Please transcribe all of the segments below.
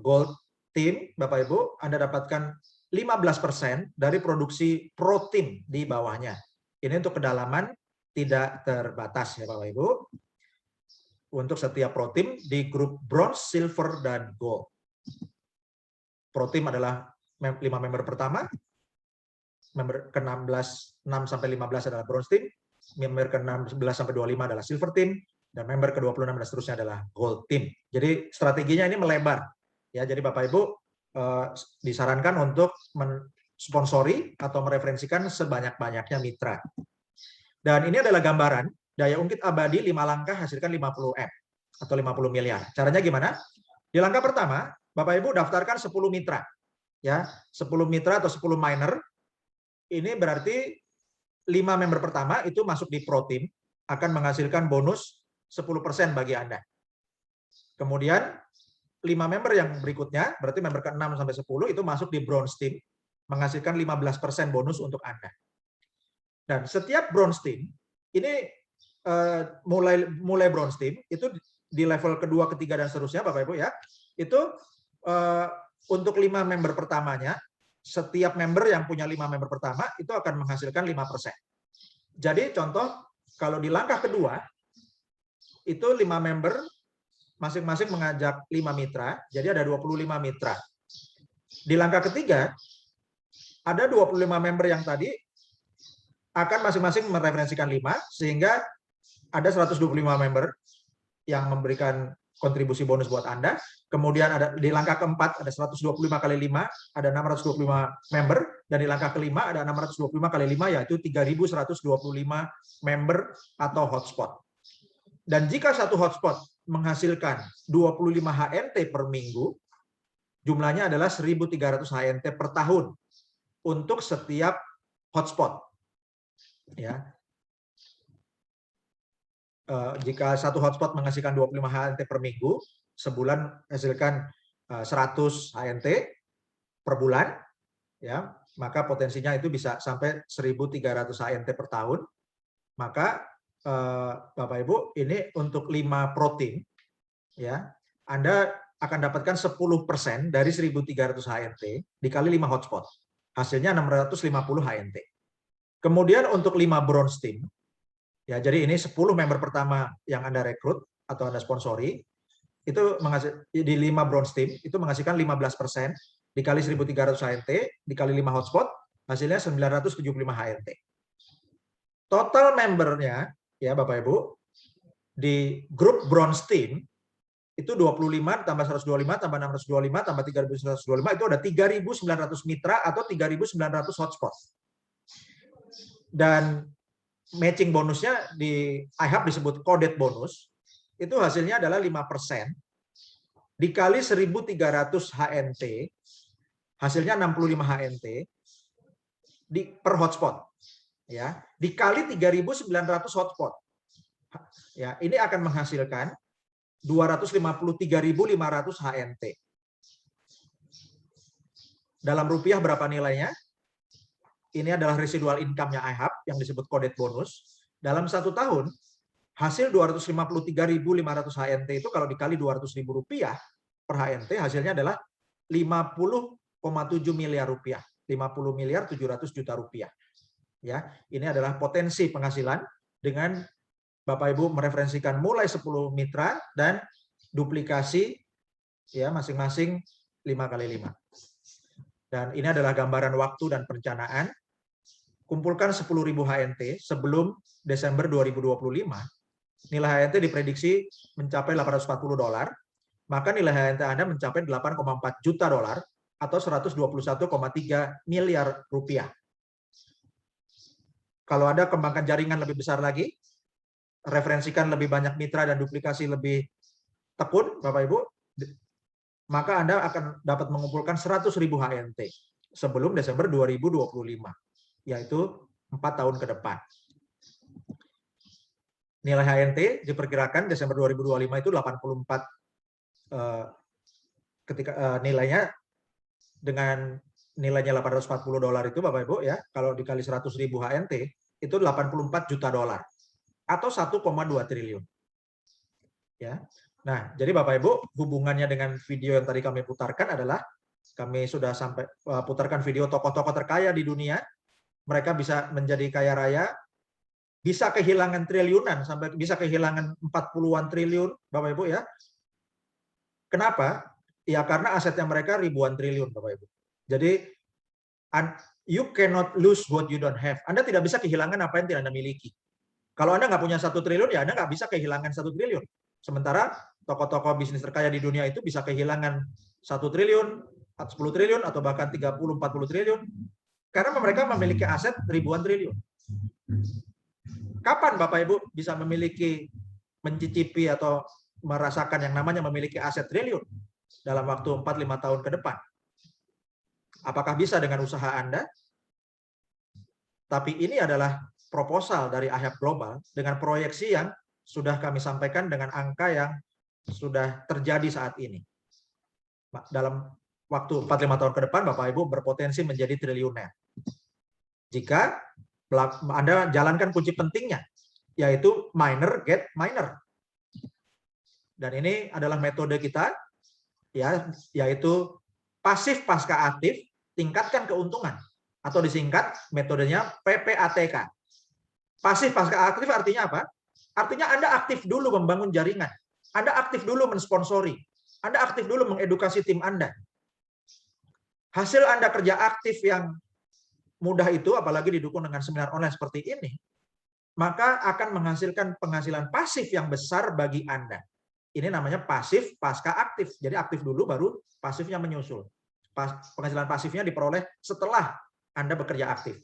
Gold Team, Bapak Ibu, Anda dapatkan 15% dari produksi Pro Team di bawahnya. Ini untuk kedalaman tidak terbatas ya Bapak Ibu. Untuk setiap Pro Team di grup Bronze, Silver, dan Gold. Pro Team adalah 5 member pertama, member ke-16, 6 sampai 15 adalah Bronze Team, member ke-16 sampai 25 adalah Silver Team, dan member ke-26 dan seterusnya adalah Gold Team. Jadi strateginya ini melebar. Ya, jadi Bapak Ibu disarankan untuk mensponsori atau mereferensikan sebanyak-banyaknya mitra. Dan ini adalah gambaran daya ungkit abadi 5 langkah hasilkan 50 M atau 50 miliar. Caranya gimana? Di langkah pertama, Bapak Ibu daftarkan 10 mitra. Ya, 10 mitra atau 10 miner. Ini berarti 5 member pertama itu masuk di Pro Team akan menghasilkan bonus 10% bagi Anda. Kemudian 5 member yang berikutnya, berarti member ke-6 sampai 10 itu masuk di Bronze Team, menghasilkan 15% bonus untuk Anda. Dan setiap Bronze Team, ini mulai Bronze Team, itu di level kedua, ketiga, dan seterusnya, Bapak Ibu ya, itu untuk 5 member pertamanya, setiap member yang punya 5 member pertama, itu akan menghasilkan 5%. Jadi contoh, kalau di langkah kedua, itu 5 member masing-masing mengajak 5 mitra, jadi ada 25 mitra. Di langkah ketiga, ada 25 member yang tadi akan masing-masing mereferensikan 5, sehingga ada 125 member yang memberikan kontribusi bonus buat Anda. Kemudian ada di langkah keempat ada 125 kali 5, ada 625 member, dan di langkah kelima ada 625 kali 5, yaitu 3.125 member atau hotspot. Dan jika satu hotspot menghasilkan 25 HNT per minggu, jumlahnya adalah 1.300 HNT per tahun untuk setiap hotspot. Ya. Jika satu hotspot menghasilkan 25 HNT per minggu, sebulan hasilkan 100 HNT per bulan, ya, maka potensinya itu bisa sampai 1.300 HNT per tahun. Maka Bapak Ibu, ini untuk 5 Pro Team, ya, Anda akan dapatkan 10% dari 1.300 HNT dikali 5 hotspot. Hasilnya 650 HNT. Kemudian untuk 5 Bronze Team, ya, jadi ini 10 member pertama yang Anda rekrut atau Anda sponsori, itu di 5 Bronze Team, itu menghasilkan 15% dikali 1.300 HNT, dikali 5 hotspot, hasilnya 975 HNT. Total membernya, ya Bapak Ibu, di grup Bronze Team, itu 25 tambah 125 tambah 625 tambah 3.125 itu ada 3.900 mitra atau 3.900 hotspot. Dan matching bonusnya di iHub disebut coded bonus, itu hasilnya adalah 5% dikali 1.300 HNT, hasilnya 65 HNT per hotspot, ya, dikali 3.900 hotspot, ya, ini akan menghasilkan 253.500 HNT. Dalam rupiah berapa nilainya? Ini adalah residual income-nya iHub yang disebut coded bonus. Dalam 1 tahun, hasil 253.500 HNT itu kalau dikali 200.000 rupiah per HNT, hasilnya adalah 50,7 miliar rupiah. 50 miliar 700 juta rupiah. Ya, ini adalah potensi penghasilan dengan Bapak Ibu mereferensikan mulai 10 mitra dan duplikasi, ya, masing-masing 5 kali 5. Dan ini adalah gambaran waktu dan perencanaan. Kumpulkan 10.000 HNT sebelum Desember 2025. Nilai HNT diprediksi mencapai $840, maka nilai HNT Anda mencapai 8,4 juta dolar atau 121,3 miliar rupiah. Kalau Anda kembangkan jaringan lebih besar lagi, referensikan lebih banyak mitra dan duplikasi lebih tekun, Bapak Ibu, maka Anda akan dapat mengumpulkan 100.000 HNT sebelum Desember 2025, yaitu 4 tahun ke depan. Nilai HNT diperkirakan Desember 2025 itu 84, ketika nilainya dengan nilainya $840 itu Bapak Ibu ya, kalau dikali 100.000 HNT itu 84 juta dolar atau 1,2 triliun. Ya. Nah, jadi Bapak Ibu, hubungannya dengan video yang tadi kami putarkan adalah kami sudah sampai putarkan video tokoh-tokoh terkaya di dunia. Mereka bisa menjadi kaya raya, bisa kehilangan triliunan sampai bisa kehilangan 40-an triliun, Bapak Ibu ya. Kenapa? Ya karena asetnya mereka ribuan triliun, Bapak Ibu. Jadi you cannot lose what you don't have. Anda tidak bisa kehilangan apa yang tidak Anda miliki. Kalau Anda nggak punya 1 triliun, ya Anda nggak bisa kehilangan 1 triliun. Sementara tokoh-tokoh bisnis terkaya di dunia itu bisa kehilangan 1 triliun, 10 triliun, atau bahkan 30-40 triliun. Karena mereka memiliki aset ribuan triliun. Kapan Bapak Ibu bisa memiliki, mencicipi atau merasakan yang namanya memiliki aset triliun dalam waktu 4-5 tahun ke depan? Apakah bisa dengan usaha Anda? Tapi ini adalah proposal dari IHAP Global dengan proyeksi yang sudah kami sampaikan dengan angka yang sudah terjadi saat ini. Dalam waktu 4-5 tahun ke depan, Bapak Ibu berpotensi menjadi triliuner. Jika Anda jalankan kunci pentingnya, yaitu miner get miner. Dan ini adalah metode kita, ya, yaitu pasif pasca aktif, tingkatkan keuntungan. Atau disingkat metodenya PPATK. Pasif pasca aktif artinya apa? Artinya Anda aktif dulu membangun jaringan. Anda aktif dulu mensponsori. Anda aktif dulu mengedukasi tim Anda. Hasil Anda kerja aktif yang mudah itu, apalagi didukung dengan seminar online seperti ini, maka akan menghasilkan penghasilan pasif yang besar bagi Anda. Ini namanya pasif pasca aktif. Jadi aktif dulu baru pasifnya menyusul. Penghasilan pasifnya diperoleh setelah Anda bekerja aktif.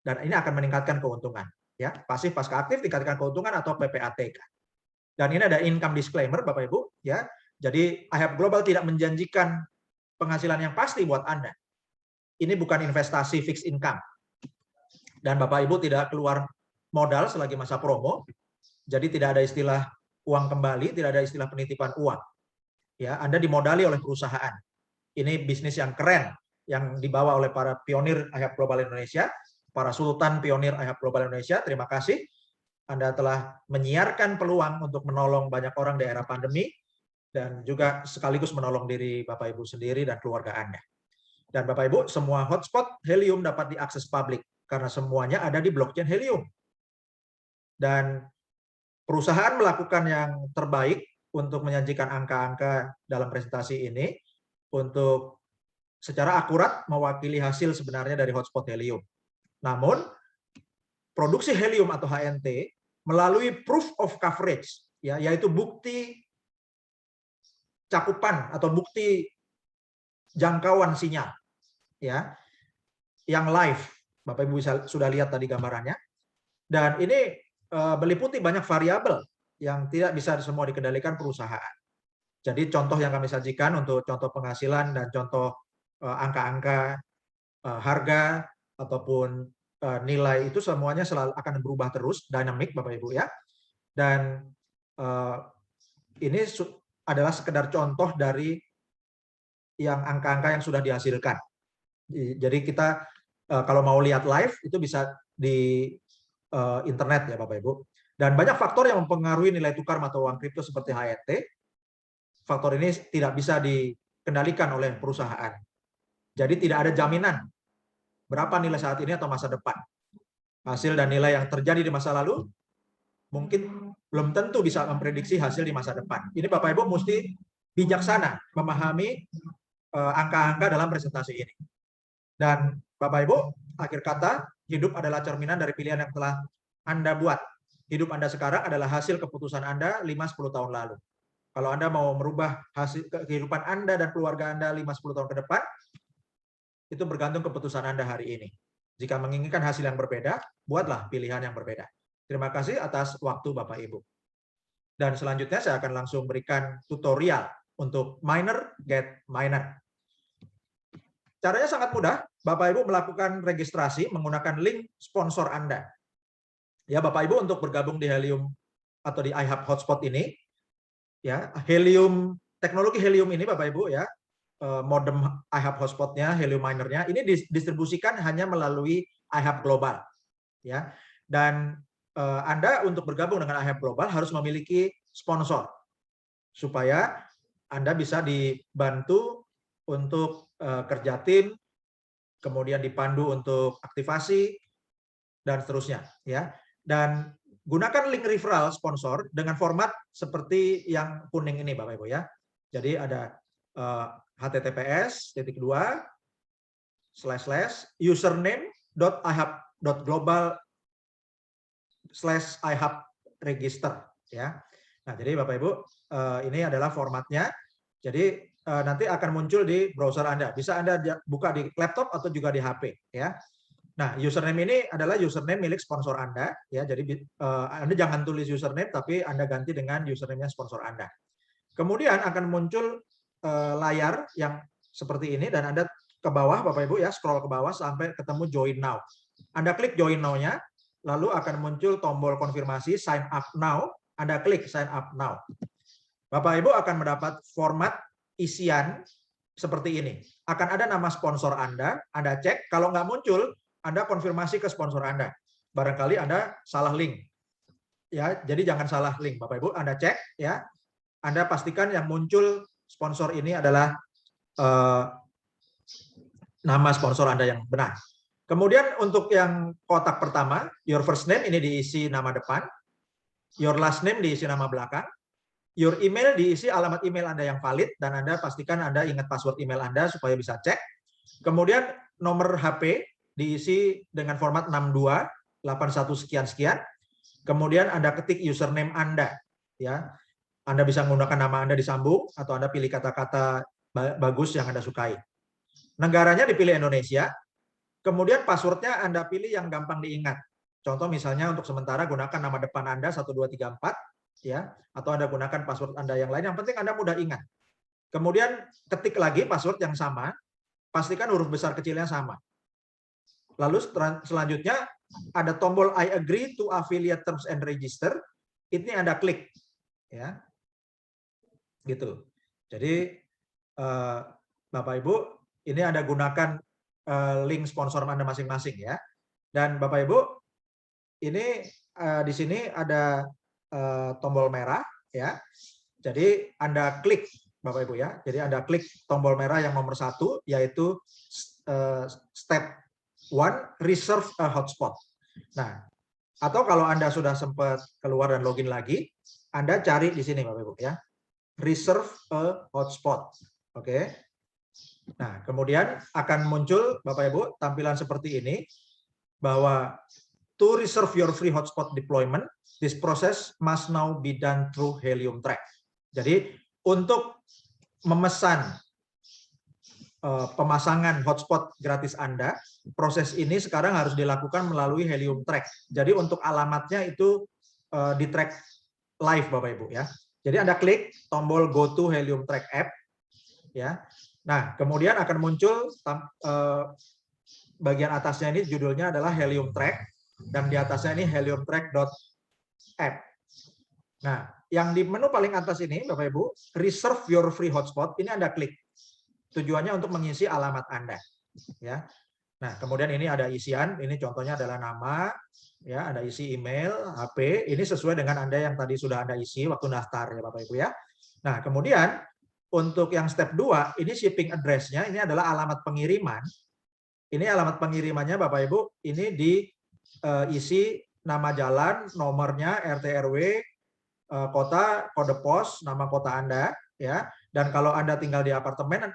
Dan ini akan meningkatkan keuntungan. Ya, pasif pasca aktif tingkatkan keuntungan atau PPATK. Dan ini ada income disclaimer Bapak Ibu, ya. Jadi IHAP Global tidak menjanjikan penghasilan yang pasti buat Anda. Ini bukan investasi fixed income. Dan Bapak Ibu tidak keluar modal selagi masa promo. Jadi tidak ada istilah uang kembali, tidak ada istilah penitipan uang. Ya, Anda dimodali oleh perusahaan. Ini bisnis yang keren yang dibawa oleh para pionir IHAP Global Indonesia, para sultan pionir IHAP Global Indonesia. Terima kasih. Anda telah menyiarkan peluang untuk menolong banyak orang di era pandemi dan juga sekaligus menolong diri Bapak Ibu sendiri dan keluarga Anda. Dan Bapak Ibu, semua hotspot Helium dapat diakses publik karena semuanya ada di blockchain Helium. Dan perusahaan melakukan yang terbaik untuk menyajikan angka-angka dalam presentasi ini untuk secara akurat mewakili hasil sebenarnya dari hotspot Helium. Namun, produksi Helium atau HNT melalui proof of coverage, ya, yaitu bukti cakupan atau bukti jangkauan sinyal, ya, yang live. Bapak Ibu sudah lihat tadi gambarannya. Dan ini meliputi banyak variabel yang tidak bisa semua dikendalikan perusahaan. Jadi contoh yang kami sajikan untuk contoh penghasilan dan contoh angka-angka harga ataupun nilai itu semuanya selalu akan berubah terus, dinamik Bapak Ibu ya. Dan ini adalah sekedar contoh dari yang angka-angka yang sudah dihasilkan. Jadi kita kalau mau lihat live itu bisa di internet ya Bapak Ibu. Dan banyak faktor yang mempengaruhi nilai tukar mata uang kripto seperti HNT. Faktor ini tidak bisa dikendalikan oleh perusahaan. Jadi tidak ada jaminan berapa nilai saat ini atau masa depan. Hasil dan nilai yang terjadi di masa lalu mungkin belum tentu bisa memprediksi hasil di masa depan. Ini Bapak Ibu mesti bijaksana memahami angka-angka dalam presentasi ini. Dan Bapak Ibu, akhir kata, hidup adalah cerminan dari pilihan yang telah Anda buat. Hidup Anda sekarang adalah hasil keputusan Anda 5-10 tahun lalu. Kalau Anda mau merubah hasil kehidupan Anda dan keluarga Anda 5-10 tahun ke depan, itu bergantung keputusan Anda hari ini. Jika menginginkan hasil yang berbeda, buatlah pilihan yang berbeda. Terima kasih atas waktu Bapak Ibu. Dan selanjutnya saya akan langsung berikan tutorial untuk miner get miner. Caranya sangat mudah. Bapak Ibu melakukan registrasi menggunakan link sponsor Anda. Ya, Bapak Ibu untuk bergabung di Helium atau di IHAP Hotspot ini, ya, Helium, teknologi Helium ini Bapak Ibu ya, modem IHAP hotspotnya, Helium minernya ini didistribusikan hanya melalui IHAP Global, ya. Dan Anda untuk bergabung dengan IHAP Global harus memiliki sponsor. supaya Anda bisa dibantu untuk kerja tim, kemudian dipandu untuk aktivasi, dan seterusnya. Ya. Dan gunakan link referral sponsor dengan format seperti yang kuning ini, Bapak Ibu ya. Jadi ada https://username.ihub.global/ihub-register ya. Nah, jadi Bapak Ibu ini adalah formatnya. Jadi nanti akan muncul di browser Anda. Bisa Anda buka di laptop atau juga di HP ya. Nah, username ini adalah username milik sponsor Anda ya. Jadi Anda jangan tulis username tapi Anda ganti dengan username-nya sponsor Anda. Kemudian akan muncul layar yang seperti ini dan Anda ke bawah Bapak Ibu ya, scroll ke bawah sampai ketemu join now. Anda klik join now-nya, lalu akan muncul tombol konfirmasi sign up now. Anda klik sign up now. Bapak Ibu akan mendapat format isian seperti ini. Akan ada nama sponsor Anda cek. Kalau nggak muncul, Anda konfirmasi ke sponsor Anda. Barangkali Anda salah link. Ya, jadi jangan salah link, Bapak Ibu. Anda cek ya. Anda pastikan yang muncul sponsor ini adalah nama sponsor Anda yang benar. Kemudian untuk yang kotak pertama, your first name ini diisi nama depan, your last name diisi nama belakang, your email diisi alamat email Anda yang valid, dan Anda pastikan Anda ingat password email Anda supaya bisa cek. Kemudian nomor HP diisi dengan format 6281 sekian-sekian. Kemudian Anda ketik username Anda. Ya, Anda bisa menggunakan nama Anda disambung, atau Anda pilih kata-kata bagus yang Anda sukai. Negaranya dipilih Indonesia. Kemudian passwordnya Anda pilih yang gampang diingat. Contoh misalnya untuk sementara gunakan nama depan Anda 1234 ya, atau Anda gunakan password Anda yang lain, yang penting Anda mudah ingat. Kemudian ketik lagi password yang sama, pastikan huruf besar kecilnya sama. Lalu selanjutnya ada tombol I agree to affiliate terms and register. Ini Anda klik ya. Gitu. Jadi Bapak Ibu, ini Anda gunakan link sponsor Anda masing-masing ya. Dan Bapak Ibu, ini di sini ada tombol merah ya. Jadi Anda klik Bapak Ibu ya. Jadi Anda klik tombol merah yang nomor 1, yaitu step 1 reserve a hotspot. Nah, atau kalau Anda sudah sempat keluar dan login lagi, Anda cari di sini Bapak Ibu ya. Reserve a hotspot. Oke. Nah, kemudian akan muncul Bapak Ibu tampilan seperti ini, bahwa to reserve your free hotspot deployment, this process must now be done through Helium Track. Jadi untuk memesan pemasangan hotspot gratis Anda, proses ini sekarang harus dilakukan melalui Helium Track. Jadi untuk alamatnya itu di track live Bapak Ibu ya. Jadi Anda klik tombol go to Helium Track app ya. Nah, kemudian akan muncul bagian atasnya ini judulnya adalah Helium Track, dan di atasnya ini heliumtrack.app. Nah, yang di menu paling atas ini Bapak Ibu, reserve your free hotspot, ini Anda klik. Tujuannya untuk mengisi alamat Anda ya. Nah, kemudian ini ada isian, ini contohnya adalah nama ya, ada isi email, HP, ini sesuai dengan Anda yang tadi sudah Anda isi waktu daftar ya Bapak Ibu ya. Nah, kemudian untuk yang step 2, ini shipping address-nya, ini adalah alamat pengiriman. Ini alamat pengirimannya Bapak Ibu, ini diisi nama jalan, nomornya, RT RW, kota, kode pos, nama kota Anda ya. Dan kalau Anda tinggal di apartemen,